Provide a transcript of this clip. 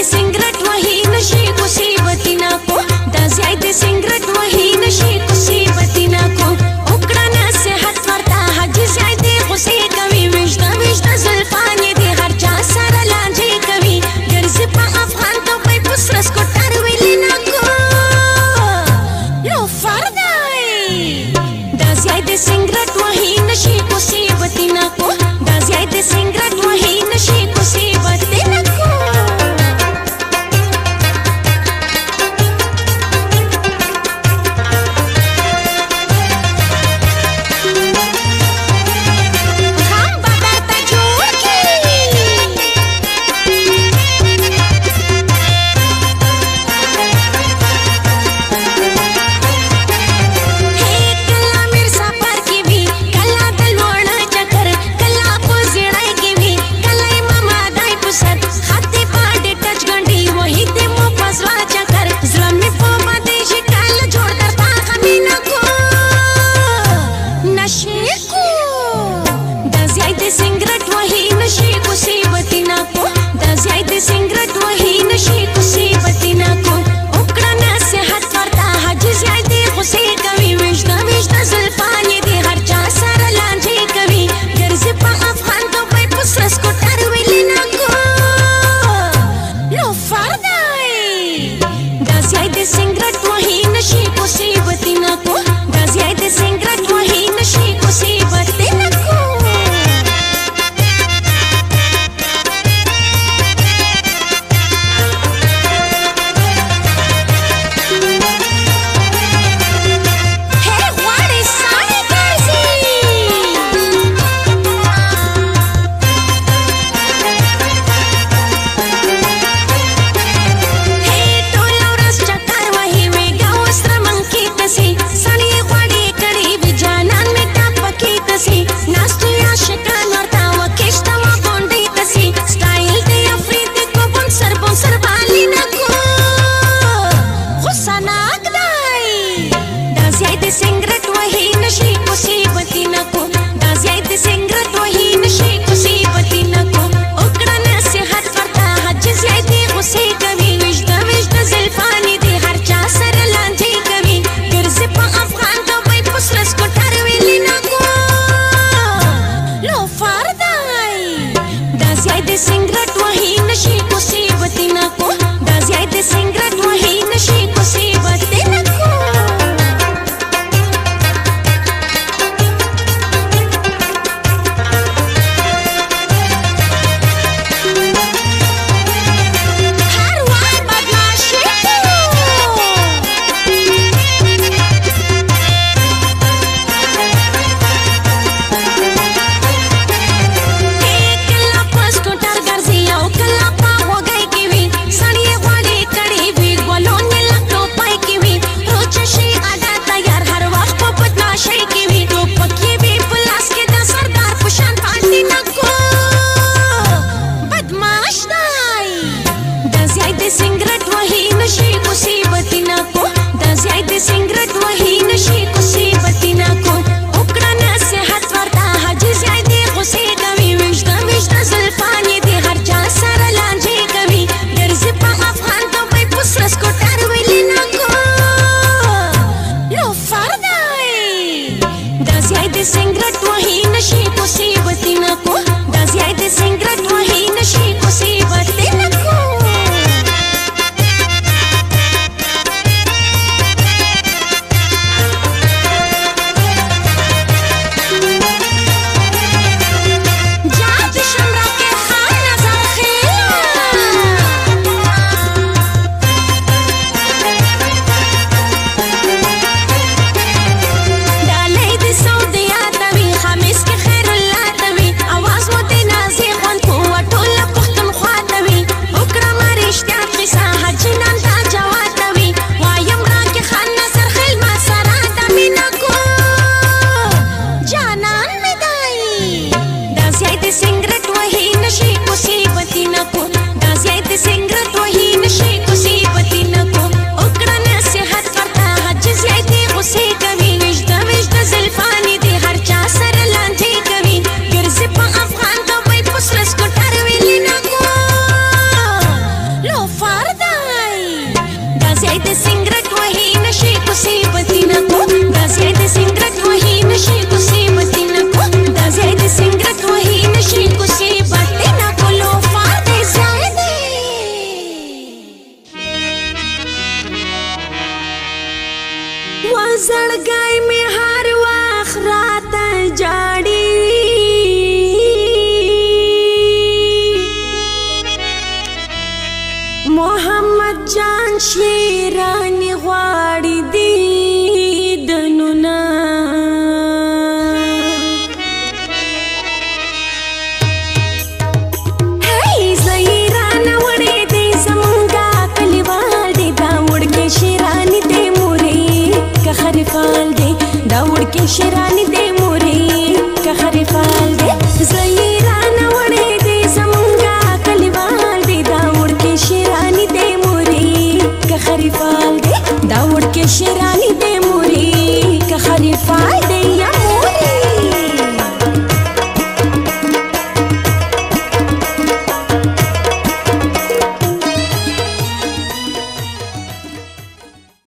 सिगरेट वही नशे को सीबती ना को दाजियाई दे सिगरेट वही नशे को सीबती ना को उकड़ा नसीहत करता हजियाई दे गुस्से कभी विजदा विजदा जुल्फाने दे हर जा सारा लांजे कभी गर्ज पा अफगान तो भाई पुसरस को टारवेली ना को लो फरदाई दाजियाई दे सिगरेट वही नशे को सीबती ना को दाजियाई दे सिगरेट वही नशे को सीबती ना को सिगरेट वही नशे को सीबती ना को दाजियाई दे सिगरेट वही नशे को सीबती ना को उकड़ा नसीहत करता हजियाई दे गुस्से कभी विजदा विजदा जुल्फाने दे हर जा सारा लांजे कभी गर्ज पा अफगान तो भाई पुसरस को टारवेली ना को लो फरदाई दाजियाई दे सिगरेट वही नशे को सीबती ना को दाजियाई दे सिगरेट वही नशे को सीबती ना को सिगरेट वही नशे को सीबती ना को दाजियाई दे सिगरेट वही नशे को सीबती ना को उकड़ा नसीहत करता हजियाई दे गुस्से कभी विजदा विजदा जुल्फाने दे हर जा सारा लांजे कभी गर्ज पा अफगान तो भाई पुसरस को टारवेली ना को लो फरदाई दाजियाई दे सिगरेट वही नशे को सीबती ना को दाजियाई दे सिगरेट वही नशे को सीबती ना को सिगरेट वही नशे को सीबती ना को दाजियाई दे सिगरेट वही नशे को सीबती ना को उकड़ा नसीहत करता हजियाई दे गुस्से कभी विजदा विजदा जुल्फाने दे हर जा सारा लांजे कभी गर्ज पा अफगान तो भाई पुसरस को टारवेली ना को लो फरदाई दाजियाई दे सिगरेट वही नशे को सीबती ना को दाजियाई दे सिगरेट वही नशे को सीबती ना को सिगरेट वही नशे को सीबती ना को दाजियाई दे सिगरेट वही नशे को सीबती ना को उकड़ा नसीहत करता हजियाई दे गुस्से कभी विजदा विजदा जुल्फाने दे हर जा सारा लांजे कभी गर्ज पा अफगान तो भाई पुसरस को टारवेली ना को लो د سنگرټ وهي نشي کوسي بتینا کو دا زیای د سنگرټ وهي نشي کوسي بتینا کو دا زیای د سنگرټ وهي نشي کوسي بتینا کو لو فار دې زیای دې وزړګای می هر وخت راته جاړي محمد جان شیرانی غواړي دیدنونه هی زیرانه وړې دی زمونږه کلیوال دی دا وړکې شیرانی دی مورې که خریفال دی دا وړکې شیرانی